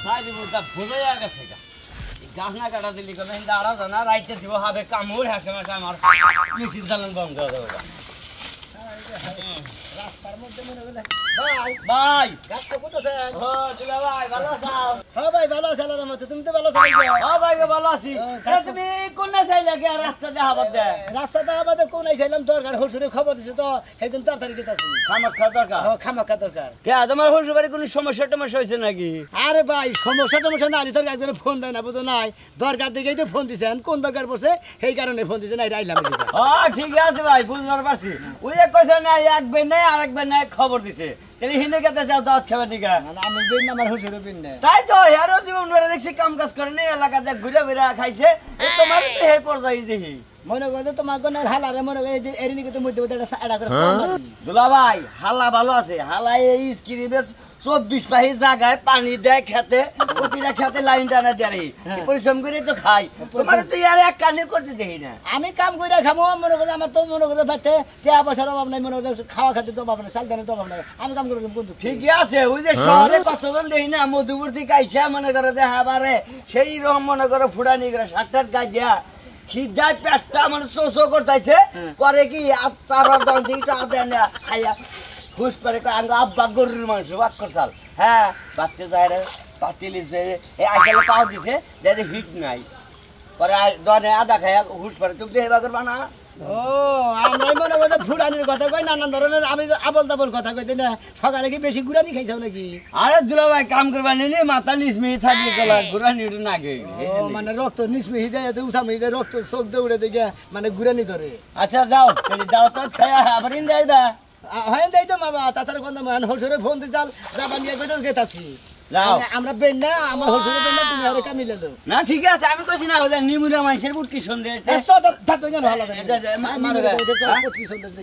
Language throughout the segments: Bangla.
সাইডে বুঝা বোঝা গেছে গাছ না কাটা দিলি কবে দাঁড়া জানা রাইতে দিব হবে কামড় হাসে মাসে আমার মেশিন চালান বন্ধ করে দেবো রাস্তার মধ্যে মনে করে ভাই ভাই গাছটা কোথাছেন ও দিলা ভাই ভালো আছো হ্যাঁ ভাই ভালো আছেন আল্লাহর রহমতে তুমি তো ভালো আছো ও ভাই ভালো আছি তুমি কোন না চাইলা কি রাস্তা দেখাবো দে রাস্তাটা আমাদের কোন আইছিলাম দরকার হসুরে খবর দিছে তো সেদিন তাড়াতাড়ি গেতাছি খামাখা দরকার খামাকা দরকার কে তোমার হসুর বাড়ি কোনো সমস্যা টমস্যা হয়েছে নাকি আরে ভাই সমস্যা না আলি তোর একজনে ফোন দেয় না বুঝো নাই দরকার দেখেই তো ফোন দিছেন কোন দরকার পড়ছে সেই কারণে ফোন দিছে না আইলাম ও ঠিক আছে ভাই বুঝতে পারছি ওই এক কইছে না একবার নাই আরেকবার নাই খবর দিছে তাহলে হিনে কেতে যাও দাওয়াত খাবে নিকা না আমি বিন আমার হসুরে বিন না তাই তো ইয়ারও জীবন ধরে দেখছি কাম কাজ করে নি এলাকাতে ঘুরে ঘুরে খাইছে তোমার তো হে পর্যায়ে দেখি মনে করছে তোমার কোন হালারে মনে করে যে এরিনি কিন্তু মধ্যে মধ্যে এটা করে দুলা ভাই হালা ভালো আছে হালা এই স্ক্রিবে 24 পাহি জায়গায় পানি দেয় খেতে প্রতিটা খেতে লাইন টানা দেয় পরিশ্রম করে তো খাই তোমার তো ইয়ার এক কানে করতে দেখি না আমি কাম করে খামো মনে করে আমার তো মনে করে বাচ্চা টাকা পয়সার অভাব নাই মনে করে খাওয়া খাতে তো অভাব নাই চাল দানের তো অভাব নাই আমি কাম করে কিন্তু ঠিকই আছে ওই যে শহরে কতজন দেখি না মধুপুর থেকে আইসা মনে করে যে হাবারে সেই রকম মনে করে ফুটানি করে শার্ট গাছ দেয়া খিদায় পেটটা মানে চো করতেছে পরে কি চাবার দাম থেকে আদা না খাইয়া ঘুষ পারে আঙ্গ আব্বা গরুর মাংস বাক করছাল হ্যাঁ বাড়তে যায় রে পাতিলিছে এই আসলে পাও দিছে যে হিট নাই পরে দনে আদা খাইয়া ঘুষ পারে তুমি তো এবার করবা না ও আমরাই মনে করতে ফুরানির কথা কই নানান ধরনের আমি আবল তাবল কথা কইতে না সকালে কি বেশি গুড়ানি খাইছাও নাকি আরে দুলা ভাই কাম করবা নিলে মাথা নিসমি থাকলে গলা গুড়ানি না গে মানে রক্ত নিসমি যায় তো উসামি যায় রক্ত চোখ দৌড়ে দেখে মানে গুড়ানি ধরে আচ্ছা যাও তাহলে যাও তো খাইয়া আবার ইন যাইবা হয় দেই তো মামা তাতার কথা মান হসরে ফোন দি চাল যাবা নিয়ে কইতে গেতাছি যাও আমরা বেন না আমার হসরে বেন না তুমি আরে কামিলে দাও না ঠিক আছে আমি কইছি না ওদের নিমুরা মাইসের বুট কি সুন্দর তাত কেন ভালো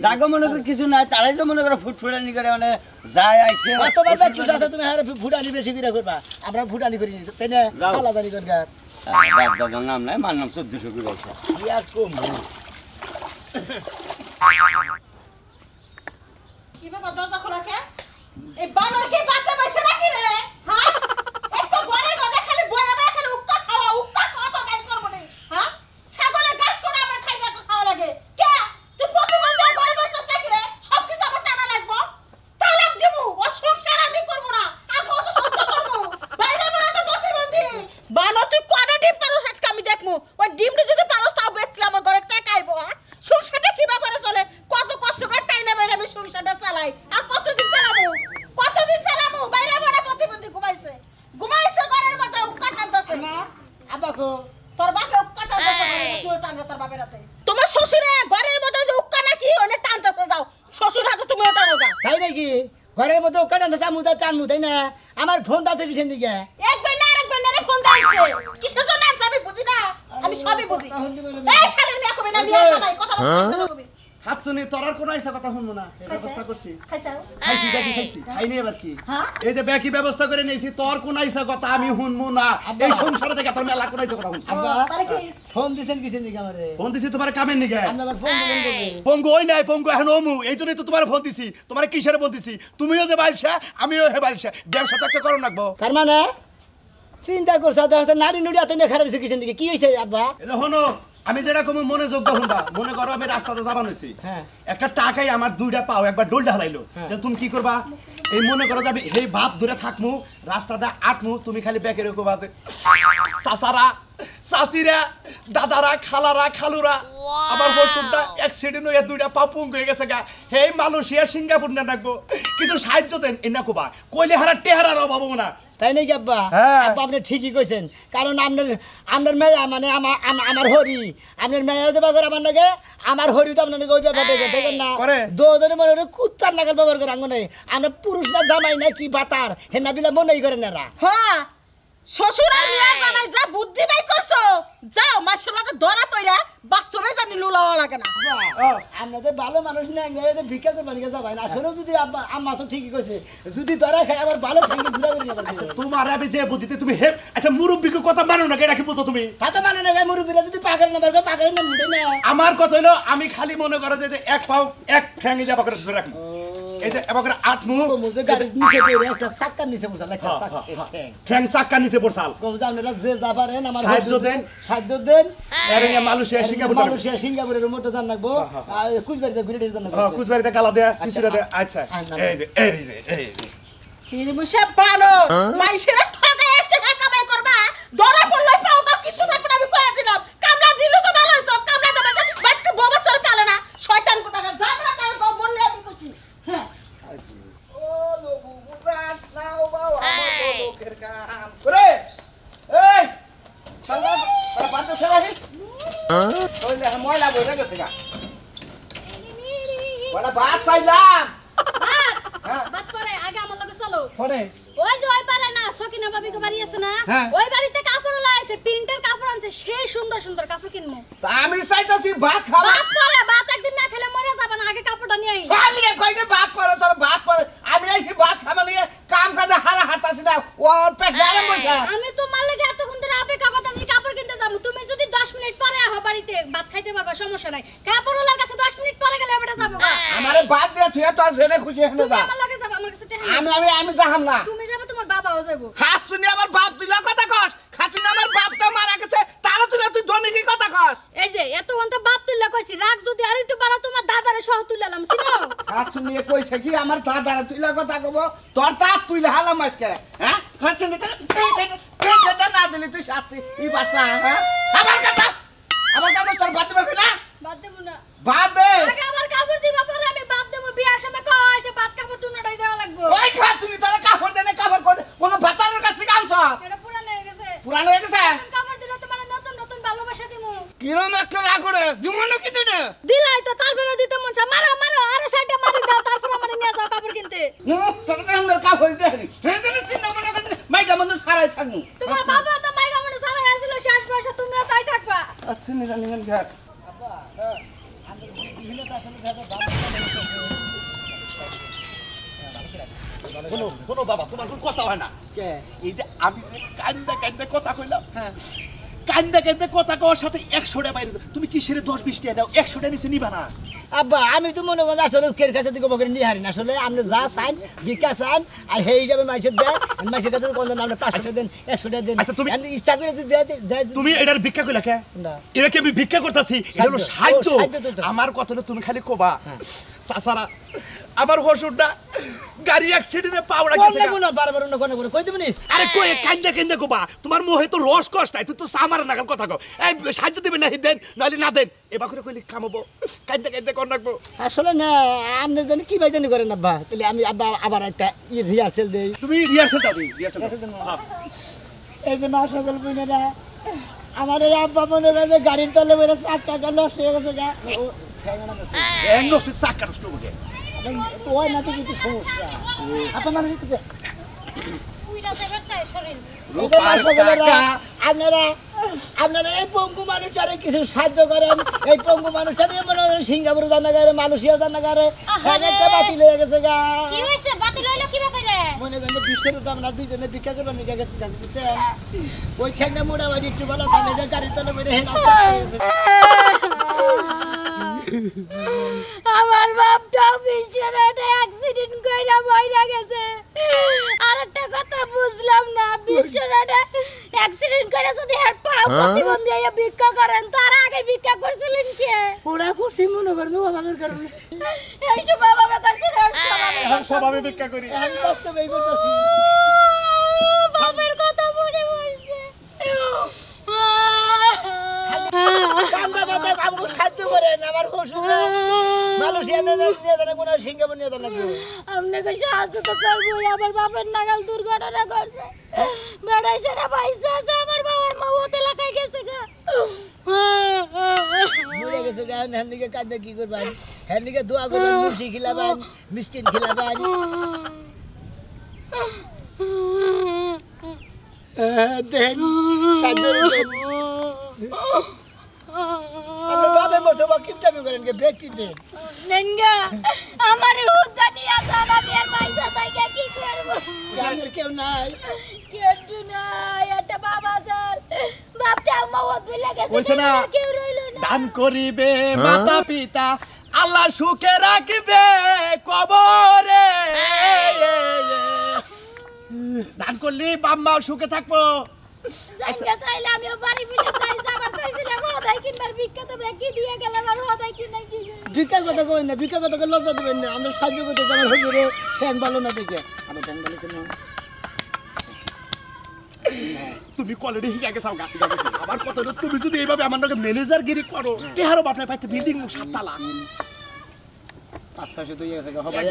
জাগো মনে করে কিছু না তারাই তো মনে করে ফুটফুটানি করে মানে যায় আইছে তোমার কি কথা তুমি আরে ফুটানি বেশি করে করবা আমরা ফুটানি করি তাই না আলাদানি দরকার দাদার নাম নাই মান নাম 1400 করে আইছে কি আর কম কি বাবা দরজা খোলা কে এই বানর কি বাচ্চা পাইছে নাকি রে হ্যাঁ এত ঘরের মধ্যে খালি বয়া বয়া খালি উক্কা খাওয়া তো বাই করব না হ্যাঁ ছাগলের গাছ কোনা আমার খাইলা খাওয়া লাগে কে তুই প্রতিবন্ধী ঘরে বসছস নাকি রে সব কিছু আমার টানা লাগবো তালাক দিমু ও সংসার আমি করব না আর কত সহ্য করব বাইরে বেরা তো প্রতিবন্ধী বানর তুই কোনা ডিম পারোস আজকে আমি দেখমু ওই ডিমটা যদি পারোস তাও বেচলে আমার ঘরে টাকা আইবো হ্যাঁ সংসারটা কিবা করে চলে কত কষ্ট করে টাইনা বাইরে আমি সংসারটা চালাই আর কতদিন চালামু বাইরে বড় প্রতিবন্ধী ঘুমাইছে ঘরের মধ্যে উক্কা টানতেছে না আবাকো তোর বাপে উক্কা টানতেছে তুই টানবে তোর বাপের হাতে তোমার শ্বশুরে ঘরের মধ্যে যে উক্কা নাকি ওনে টানতেছে যাও শ্বশুর হাতে তুমি টানো গা তাই নাকি ঘরের মধ্যে উক্কা টানতেছে আমি তো টানমু তাই না আমার ফোন দাতে কিসের দিকে একবার না ফোন দাইছে কিসের জন্য আনছে আমি বুঝি না আমি সবই বুঝি এই শালের মেয়ে কবে না বিয়া জামাই কথা বলছিস খাচ্ছনি তোরার কোন আইসা কথা শুনবো না ব্যবস্থা করছি খাইছাও খাইছি দেখি খাইছি খাইনি এবার কি হ্যাঁ? এই যে ব্যাকি ব্যবস্থা করে নিয়েছি তোর কোন আইসা কথা আমি শুনবো না এই সংসারে থেকে তোর মেলা কোন আইসা কথা শুনছি আব্বা তারে কি ফোন দিছেন কিসের দিকে আমারে ফোন দিছি তোমার কামের নিগে আপনি আবার ফোন দিলেন কবে পঙ্গু ওই নাই পঙ্গু এখন ওমু এই জন্যই তো তোমার ফোন দিছি তোমার কিসের ফোন দিছি তুমিও যে বাইলছা আমিও হে বাইলছা ব্যবসা তো একটা করম রাখবো তার মানে চিন্তা করছ তো নাড়ি নুড়ি হাতে নিয়ে খারাপ হয়েছে কিসের দিকে কি হয়েছে আব্বা এই যে হনো আমি যেটা কম মনে যোগ্য হুন্ডা মনে করো আমি রাস্তাতে যাবান হয়েছি হ্যাঁ একটা টাকাই আমার দুইটা পাও একবার ডোলটা হারাইলো তুমি কি করবা এই মনে করো যাবি এই ভাব ধরে থাকমু রাস্তাতে আটমু তুমি খালি ব্যাকের কোবা আছে চাচারা চাচিরা দাদারা খালারা খালুরা আমার বসুনটা অ্যাক্সিডেন্ট হয়ে দুইটা পা পুঙ্গ হয়ে গেছে গা হে মালয়েশিয়া সিঙ্গাপুর না রাখবো কিছু সাহায্য দেন এনা কোবা কইলে হারা টেহারার অভাব না তাই নাকি আব্বা আব্বা আপনি ঠিকই কইছেন কারণ আপনার মেয়া মানে আমার হরি আপনার মেয়া দেবা করে আমার নাকি আমার হরি তো আপনার ওই ব্যাপারটা দেখেন না দুজনে মনে হয় কুত্তার নাগাল ব্যবহার করে আঙ্গনে আমরা পুরুষ না জামাই না কি বাতার হে না বিলা মনেই করেন এরা হ্যাঁ শ্বশুর আর মেয়ের জামাই যা বুদ্ধি বাই করছো যাও মাশাআল্লাহ ধরা পড়া বাস্তবে জানি লুলাওয়া লাগে না আমরা তো ভালো মানুষ না এগুলো ভিক্ষা করবার নিয়ে যাবাই না আসলে যদি আব্বা আম্মা তো ঠিকই কইছে যদি ধরা খায় আবার ভালো ঠাঙ্গি জুড়া করে নিয়ে আচ্ছা তোমার আমি যে বুঝিতে তুমি হে আচ্ছা মুরব্বিকে কথা মানো না কেন কি বুঝো তুমি তাতে মানে না মুরব্বিরা যদি পাগল না বারকে পাগল না মুদে না আমার কথা হলো আমি খালি মনে করো যে এক পাও এক ঠ্যাঙ্গে যাবা করে ধরে রাখবো এই যে এবার করে আটমু মুজে গাড়ির নিচে পড়ে একটা চাক্কার নিচে বসাল একটা চাক্কা ঠ্যাং ঠ্যাং চাক্কা নিচে পড়ছাল কম যে আপনারা যে যা পারেন আমার সাহায্য দেন এরঙ্গে মালয়েশিয়া সিঙ্গাপুরের মতো জান লাগবো কুচবাড়িতে ঘুরে ঘুরে জান লাগবো কুচবাড়িতে গালা দেয়া কিছুটা দে আচ্ছা এই যে কিরে মুসে বানো মাইশেরা ঠকায় একটা কামাই করবা ধরা পড়লে পাওটা কিছু থাকবে না আমি কইয়া দিলাম কামলা দিলে তো ভালো হইতো কামলা দেবে বাচ্চা বাবা চলে পালে না শয়তান কোথাকার জামরা কাই গো বললে আমি কইছি হ্যাঁ ও লোবু বুজাত নাও বাও আমার তো লোকের কাম করে এই সালবা বড় বাদ দে রে কইলে ময়লা বইরা গেছে গা বড় বাদ চাইলাম বাত করে আগে আমার লগে চলো পড়ে ওই যে ওই পারে না সকিনা ভাবি কো বাড়ি আছে না ওই বাড়িতে কাপড় লাইছে প্রিন্টার কাপড় আনছে সেই সুন্দর সুন্দর কাপড় কিনমু তা আমি চাইতাছি ভাত খাবা বাত করে বাত একদিন না খেলে মরে যাবে না আগে কাপড়টা নিয়ে আই খালি রে কইকে ভাত পড়ে তোর ভাত পড়ে আমি আইছি ভাত খাবা নিয়ে কাম কাজে হারা হাঁটাছি না ওর পেট গরম বসা আমি তোমার লাগি এতক্ষণ ধরে অপেক্ষা করতেছি কাপড় কিনতে যাবো তুমি যদি 10 মিনিট পরে আহো বাড়িতে ভাত খাইতে পারবা সমস্যা নাই কাপড়ওয়ালার কাছে 10 মিনিট পরে গেলে বেটা যাবো আমারে ভাত দিয়ে তুই তোর ছেলে খুশি হয়ে তুমি যা আমার লগে যাবা আমার কাছে টাকা আমি যাহাম না তুমি যাবে তোমার বাবাও যাবো খাতুনি আমার বাপ তুই কথা কস খাতুনি আমার বাপটা মারা গেছে তারা তুই ধনী কি কথা কস এই যে এত ঘন্টা বাপ তুইলা কইছি রাগ যদি আর একটু বাড়া তোমার দাদারে সহ তুইলাম চিনো খাতুনি কইছে কি আমার দাদারা তুই কথা কব তোর তার তুই হালাম আজকে হ্যাঁ খাতুনি তুই না দিলি তুই শাস্তি ই বাস না হ্যাঁ আমার কথা তোর বাদ দেবে না বাদ দেবো না বাদ দে আগে আমার কাপড় দিবা পরে আমি বাদ দেবো বিয়ার সময় খাওয়া হইছে বাদ কাপড় তুনাটাই দেওয়া লাগবে ওই খাতুনি তোরা কাপড় দেনে কাপড় কোন ভাতারের কাছে আনছ এটা পুরানো হয়ে গেছে পুরানো হয়ে গেছে কাপড় দিলে তোমার নতুন নতুন ভালোবাসা দিমু কিরম একটা রাগ করে দিমন কি তুই না দিলাই তো তারপরে দিতে মন চা মারো মারো আরে সাইডে মারি দাও তারপর আমার নিয়ে যাও কাপড় কিনতে তোর আমার কাপড় দে ফেজনে চিন্তা মনে করছিস মাইকা মানুষ সারাই থাকু তোমার বাবা তো মাইগা মনে সারা আসছিল শেষ বয়সে তুমিও তাই থাকবা আচ্ছা নিগান ঘাট শোনো বাবা তোমার কোন কথা হয় না এই যে আমি যে কান্দা কথা কইলাম কান্দা কথা কওয়ার সাথে 100 টাকা বাইরে তুমি কিসের 10-20 টাকা দাও 100 টাকা নিচে নিবা না আব্বা আমি তো মনে করি আসলে কের কাছে দিকে বকরে নিয়ে হারি না আসলে আপনি যা চান ভিক্ষা চান আর সেই হিসাবে মাইসের দেয় মাইসের কাছে কোন আপনি 500 টাকা দেন 100 টাকা দেন আচ্ছা তুমি ইচ্ছা করে দেয় তুমি এটার ভিক্ষা কইলা কে না এটা কি আমি ভিক্ষা করতেছি এটা হলো সাহায্য আমার কথা হলো তুমি খালি কোবা সাসারা আমার হসুরটা গাড়ি অ্যাক্সিডেন্টে পাওড়া গেছে কোন না বারবার অন্য কোন কই দিবনি আরে কই কান্দা কোবা তোমার মোহে তো রস কষ্ট তুই তো সামার নাগাল কথা কও এই সাহায্য দিবেন না দেন নালি না দেন এবার করে কইলি কামাবো কান্দা কোন রাখবো আসলে না আপনি জানি কি ভাই জানি করেন আব্বা তাহলে আমি আব্বা আবার একটা রিহার্সেল দেই তুমি রিহার্সাল দাও রিহার্সাল এই যে মা সকল বোনেরা আমার এই আব্বা বোনেরা যে গাড়ির তলে বইরা চাকা নষ্ট হয়ে গেছে গা ও ঠেঙ্গা এক নষ্ট চাকা নষ্ট হবে তো ওই নাতে কিছু সমস্যা আপনার মানুষ হইতেছে আপনারা এই পঙ্গু মানুষটারে কিছু সাহায্য করেন এই পঙ্গু মানুষটারে মনে হয় সিঙ্গাপুরে জানা গারে মালয়েশিয়া জানা গারে একটা বাতিল হয়ে গেছে গা কি হইছে বাতিল হইলো কিভাবে রে মনে করেন বিশ্বের তো আমরা দুইজনে ভিক্ষা করবো নিয়ে গেছি ওই ঠেঙ্গা মোড়া বাড়ি একটু বলা তাহলে গাড়ির তলে বেড়ে আমার বাপটাও বিশ্বের একটা অ্যাক্সিডেন্ট কইরা মইরা গেছে আর একটা কথা বুঝলাম না বিশ্বের একটা অ্যাক্সিডেন্ট করে যদি হেড পড়া প্রতিবন্ধী হয়ে ভিক্ষা করেন তার আগে ভিক্ষা করছিলেন কে ওরা করছি মনে করেন বাবার কারণে এই তো বাবা করছে স্বভাবে ভিক্ষা করি আমি বাস্তবে করতেছি বাবার কথা মনে পড়ছে কান্দা বাদা আমগো সাহায্য করেন আমার হসু মালয়েশিয়া নিয়ে দেন কোন সিঙ্গাপুর নিয়ে দেন আপনাকে সাহায্য তো করবো আমার বাবার নাগাল দুর্ঘটনা করছে বেড়াই সেটা পয়সা আছে আমার বাবার মা ওতে লাগাই গেছে গা মরে গেছে গা হ্যান্ডিকে কান্দা কি করবেন হ্যান্ডিকে দোয়া করবেন মুসি খিলাবেন মিষ্টি খিলাবেন দেন সাহায্য দেন আপনি বাবে মতো বা কিপটামি করেন কে ব্যক্তি দেন নেনগা আমার হুদা নিয়া জানা বিয়ার পয়সা তাইকে কি করব গ্রামের কেউ নাই কেটু নাই একটা বাবা স্যার বাপটা মওত বলে গেছে কইছে না কেউ রইলো না দান করিবে মাতা পিতা আল্লাহ সুখে রাখবে কবরে দান করলি বাম্মা সুখে থাকবো জায়গা চাইলে আমিও বাড়ি ফিরে চাইছি আবার চাইছিলাম হদাই কিনবার বিখ্যাত ব্যাগি দিয়ে গেলাম আর হদাই কিনে কি ভিক্ষার কথা কই না, ভিক্ষার কথা কই লজ্জা দিবেন না। আমরা সাহায্য করতে আমার হুজুরে ঠ্যাং ভালো না দেখে আমার ঠ্যাং ভালো ছিল না। তুমি কলেজে হিসা গেছাও গা আমার কথা হলো তুমি যদি এইভাবে আমার নাকি ম্যানেজার গিরি করো তেহারো বাপনে পাইতে বিল্ডিং 7 তলা 5-6 তো গেছে গো ভাই।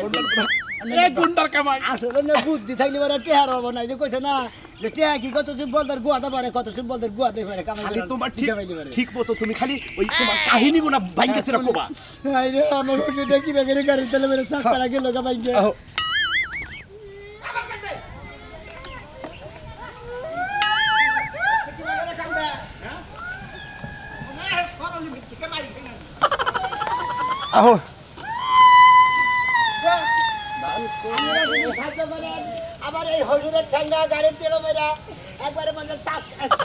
এক গুন্ডার কামাই আসলে না বুদ্ধি থাকলে বড় টেহার হবে না, যে কইছে না যে টেহা কি কত সুর বলদার গুয়াতে পারে, কত সুর বলদার গুয়াতে পারে। খালি তোমার ঠিক মতো তুমি খালি ওই তোমার কাহিনীগুলো ভাঙ্গে ছেড়ে কোবা আই রে আমার হুজুরটা কি বেগের গাড়ি চলে মেরে চাকরা গেল গা ভাঙ্গে। আহো আবার এই হুজুরের ঠ্যাঙ্গা গাড়ির তেল মেরা একবারে মানে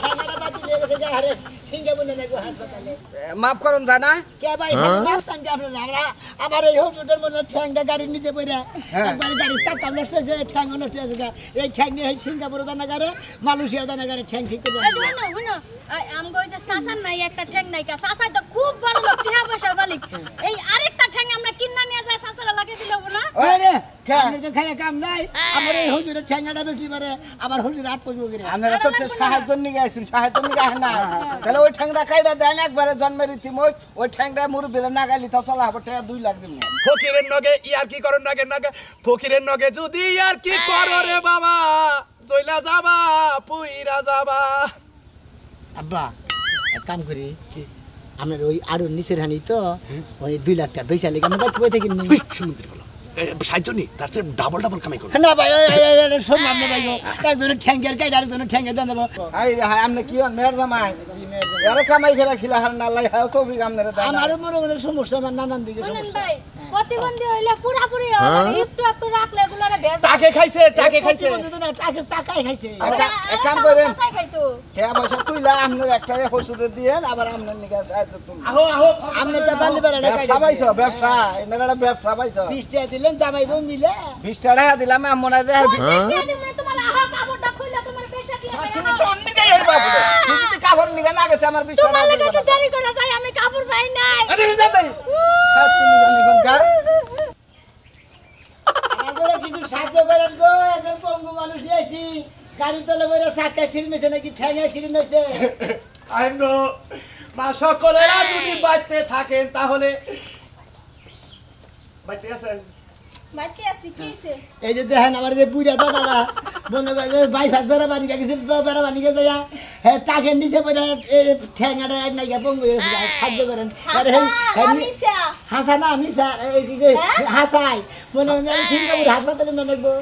ঠ্যাঙ্গাটা বাতি নিয়ে গেছে হারে সিংহে বলে নেগো হাসপাতালে। মাফ করুন জানা কে ভাই সঙ্গে আপনার আমরা আমার এই হুজুরের মনে ঠ্যাংটা গাড়ির নিচে পড়ে একবারে গাড়ির চাকা নষ্ট হয়েছে, ঠ্যাং নষ্ট হয়েছে। এই ঠ্যাং নিয়ে সিঙ্গাপুর দানাগারে মালয়েশিয়া দানাগারে ঠ্যাং ঠিক করে আম কইছে সাসান নাই একটা ঠ্যাং নাই কা সাসাই তো খুব বড় লোক টিহা পয়সার মালিক এই আরেকটা ঠ্যাং আমরা কিন্না নিয়ে যায় সাসারা লাগিয়ে দিল না আরে আপনি তো খাইয়া কাম নাই আমার এই হুজুরের ঠ্যাংটা বেশি পারে আমার হুজুর আট পয়সা করে আপনারা তো সাহায্য নিয়ে আইছেন, সাহায্য নিয়ে আহেন না তাহলে ওই ঠ্যাংটা কাইটা দেন একবারে জন্মের ইতিমই ওই ঠ্যাংটা মুরব্বিরা না গাইলি তো চলা হবে টাকা 2 লাখ দিন। ফকিরের নগে ইয়ার কি করো নাগে নাগে ফকিরের নগে যদি ইয়ার কি করো রে বাবা জইলা যাবা পুইরা যাবা। আব্বা এক কাম করি আমার ওই আরো নিচের হানি তো ওই 2 লাখ টাকা বেশি লাগে আমি বাইতে বই থেকে নি সমুদ্রে বলো সাহায্য নি তার চেয়ে ডাবল কামাই করো না ভাই শোন আপনি ভাই একজনের ঠ্যাঙ্গের কাইটা আরেকজনের ঠ্যাঙ্গে দেন দেবো। আই রে হাই আমনে কি হন মের জামাই এর কামাই খেলা খিলা হার না লাই হাও তো বি আমনে রে আমার মনে করে সমস্যা আমার নানান দিকে শুনেন সমস্যা। ভাই প্রতিবন্ধী হইলে পুরাপুরি একটু একটু রাখলে এগুলারে ভেজ টাকে খাইছে বন্ধু না টাকের চাকাই খাইছে। এক কাম করেন খাইতো কে পয়সা তুইলা আমনে একটা হসুরে দিয়েন আবার আমনে নিকা সাহায্য তুল আহো আহো আপনি তো পারলে পারেন ব্যবসা পাইছো ব্যবসা এনারা ব্যবসা পাইছো 20 টাকা দিলেন জামাইবো মিলে 20 টাকা দিলাম মনে দেয় আর তোমার আহা কাপড়টা খুলে তোমার পয়সা দিয়ে কাপড় নিগা না গেছে আমার 20 টাকা তোমার লাগা তো দেরি করে যাই আমি কাপড় পাই নাই আরে যা তাই হ্যাঁ তুমি জানি কোন কা আমাদের কিছু সাহায্য করেন গো, একজন পঙ্গু মানুষ নিয়েছি গাড়ির তলে বইরা চাকা অ্যাক্সিডেন্ট হয়েছে নাকি ঠ্যাং অ্যাক্সিডেন্ট হয়েছে। আইনো মা সকলেরা যদি বাইতে থাকেন তাহলে বাইতে আছেন বাড়িতে আছি কি হইছে এই যে দেখেন আমার যে বুড়া দাদারা মনে করে ভাই ভাগ বেড়া বানি গেছিল তো বেড়া বানি গেছে হ্যাঁ টাকের নিচে পড়ে ঠ্যাঙাটা নাই পঙ্গু সাহায্য করেন। হাসা না মিশা হাসাই মনে হয় সিঙ্গাপুর হাসপাতালে না নেবো।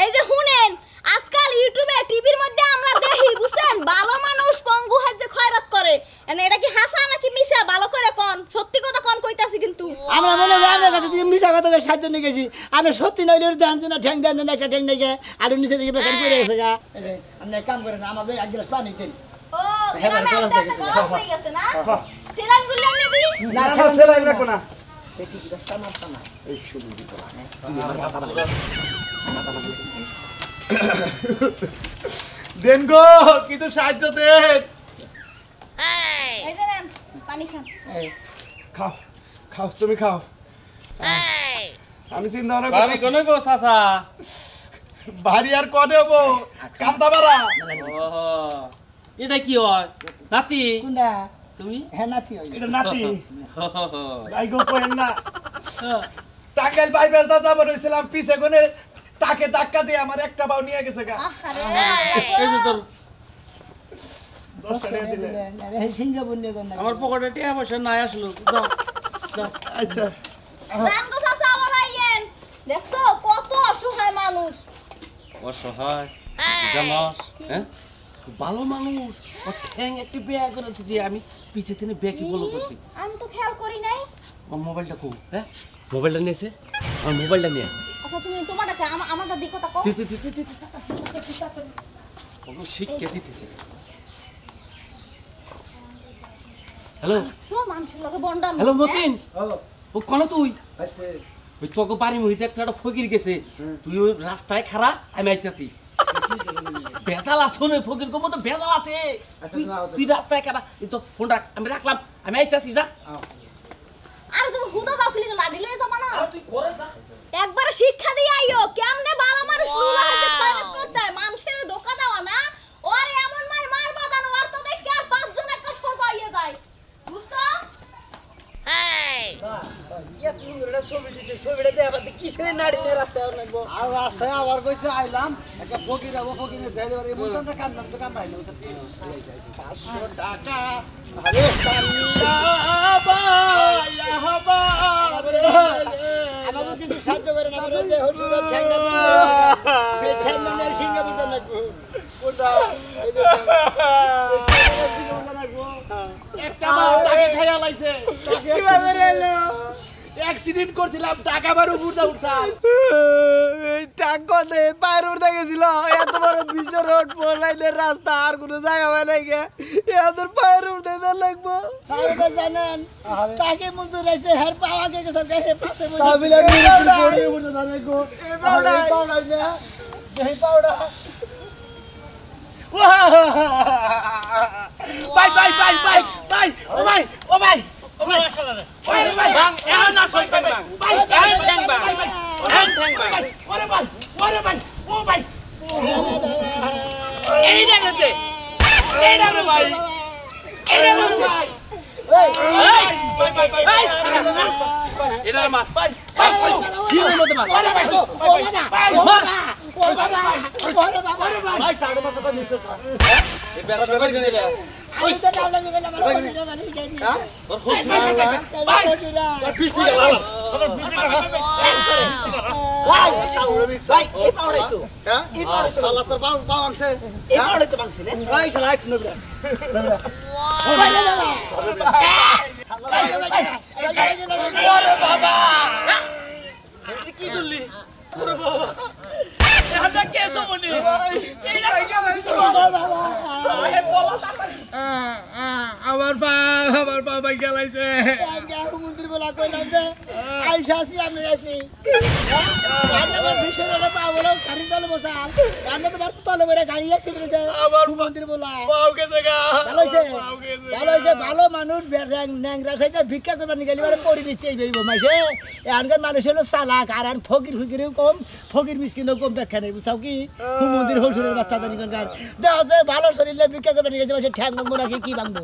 এই যে শুনেন আজকাল ইউটিউবে টিভির মধ্যে আমরা দেখি বুঝছেন ভালো মানুষ পঙ্গু হাজে খয়রাত করে এনে এটা কি হাসা নাকি মিছা ভালো করে কোন সত্যি কথা কোন কইতাছি কিন্তু আমরা মনে হয় আমার কাছে থেকে মিশা কথা সাহায্য নিয়ে গেছি আমি সত্যি নইলে দেন না ঠ্যাং দেন না একটা ঠ্যাং নেই আর নিচে দিকে বেকার করে গেছে গা। আপনি এক কাম করেন আমার এক গ্লাস পানি দেন। ও গ্রামে একটা গরম হয়ে গেছে না সেলাইন গুলো এনে দি না না সেলাই রাখো না পেটি কি সমস্যা না এই শুরু দিতে তুমি আমার কথা বলো দেন গো কিছু সাহায্য দেন এই যে নেন পানি খান খাও খাও তুমি খাও আমি চিন্তা ভাবনা বাড়ি করতেছি কোনে গো চাচা বাড়ি আর কনে হবো কান্দাবাড়া ওহো এটা কি হয় নাতি কোনটা তুমি হ্যাঁ নাতি হই এটা নাতি ওহো ভাই গো কোয়েন না টাঙ্গাইল বাইবেল দাদা বলেছিলাম পিছে কোনে তাকে ধাক্কা দিয়ে আমার একটা বাউ নিয়ে গেছে গা এই যে তোর 10 টাকা দিলে সিঙ্গাপুর নিয়ে গেল আমার পকেটে টাকা পয়সা নাই আসলো দাও দাও আচ্ছা জান গো চাচা আমার আইয়েন দেখছো কত অসহায় মানুষ অসহায় জামাস হ্যাঁ খুব ভালো মানুষ ও ঠ্যাং একটি বেয়া করে তুই আমি পিছে থেকে বেকি বলো করছি আমি তো খেয়াল করি নাই আমার মোবাইলটা কো হ্যাঁ মোবাইলটা নিয়েছে আমার মোবাইলটা নিয়ে আচ্ছা তুমি তোমারটা আমারটা দিক কথা কও ওকে শিক্ষা দিতেছে হ্যালো সো মানুষের লগে বন্ডামি হ্যালো মতিন ও কোন তুই ওই তোকে বাড়ি মহিতে একটা ফকির গেছে তুই ওই রাস্তায় খাড়া আমি আইতাছি বেজাল আছে না ফকির কো মতো বেজাল আছে তুই রাস্তায় খাড়া এই তো ফোন রাখ আমি রাখলাম আমি আইতাছি যা আর তুমি হুদা দাও ক্লিক লাডি লই যাবা না আরে তুই করে যা একবার শিক্ষা দিয়ে আইও কেমনে বালা মানুষ লুলা হইতে খয়রাত করতে হয় মানুষের ধোকা দেওয়া না ওর এমন মার বাদানো আর তো দেখি আর পাঁচজন একটা সোজা হইয়া যায় বুঝছো এত সুন্দর একটা ছবি দিছে ছবিটা দেখাবার কিসের নাড়ি নিয়ে রাস্তায় লাগবো আর রাস্তায় আবার কইছে আইলাম একটা ফকির যাবো ফকির দেয় দেবার এই বলতাম তো কান্নাম তো কান্দাই না 500 টাকা আরে আমাকে কিছু সাহায্য করেন আমার যে হুজুরের ঠ্যাঙ্গা ঠ্যাঙ্গা নিয়ে সিঙ্গাপুর লাগবো ওটা এই যে একটা মাল টাকা খাইয়া লাইছে কিভাবে রেলো অ্যাক্সিডেন্ট করছিলাম টাকা বারো উঠা উঠছাল এই টাকা দে পায়ের উঠে গেছিল এত বড় বিশ্ব রোড ফোর লাইনের রাস্তা আর কোনো জায়গা হয় নাই গে এদের পায়ের উঠতে দেন লাগবো তাহলে জানেন টাকে মধ্যে রয়েছে হের পাওয়া গে গেছে গায়ে পাশে বসে তাবিলা বড়ি উঠতে জানে গো এই পাউডার না এই পাউডার বাই বাই বাই বাই বাই ও ভাই ও ভাই ও ভাই বাং এর না সই বাং এর ঠ্যাং বাং এর ঠ্যাং বাং ওরে ভাই ওরে ভাই ও ভাই এই না রে এই না রে ভাই এই না রে ভাই এই বাই বাই বাই এই এটা মার বাই কি হলো তোমার ওরে ভাই ও বাবা মার ও বাবা ওরে বাবা ওরে ভাই ভাই টাকা মাথা নিতে থাক এই বেটা বেটা গেলে আমি তো টাকা লাগবে না আমার বাড়ি যাই হ্যাঁ তোর হোস ভাই পিছি গেল আমার পিছি গেল ভাই ভাই এই পাউডাই তো হ্যাঁ এই পাউডাই তো আল্লাহ তোর পাও আনছে এই পাউডাই তো বানছে না ভাই শালা একটু নবি ওরে বাবা কি করলি ওরে বাবা এটা কেসো বনি এইটা কি আমার বাবা গেলাইছে মন্দির বলা কইলাম যে আইসা আসি আমি আসি আমার ভীষণ হলে পা বলো গাড়ি তলে বসা রান্না তো বার তলে বেরে গাড়ি অ্যাক্সিডেন্ট আবার মন্দির বলা পাও গেছে গা ভালো হইছে ভালো মানুষ ন্যাংরা সাইজে ভিক্ষা করবার নিয়ে গেলি পরি নিতে এইব মাসে এখানকার মানুষ হলো চালাক আর ফকির ফকিরেও কম ফকির মিসকিনও কম ব্যাখ্যা নেই বুঝছাও কি মন্দির হসুরের বাচ্চা দানি কনকার দেখা যায় ভালো শরীরে ভিক্ষা করবার নিয়ে গেছে মাসে ঠ্যাং ভাঙবো নাকি কি ভাঙবো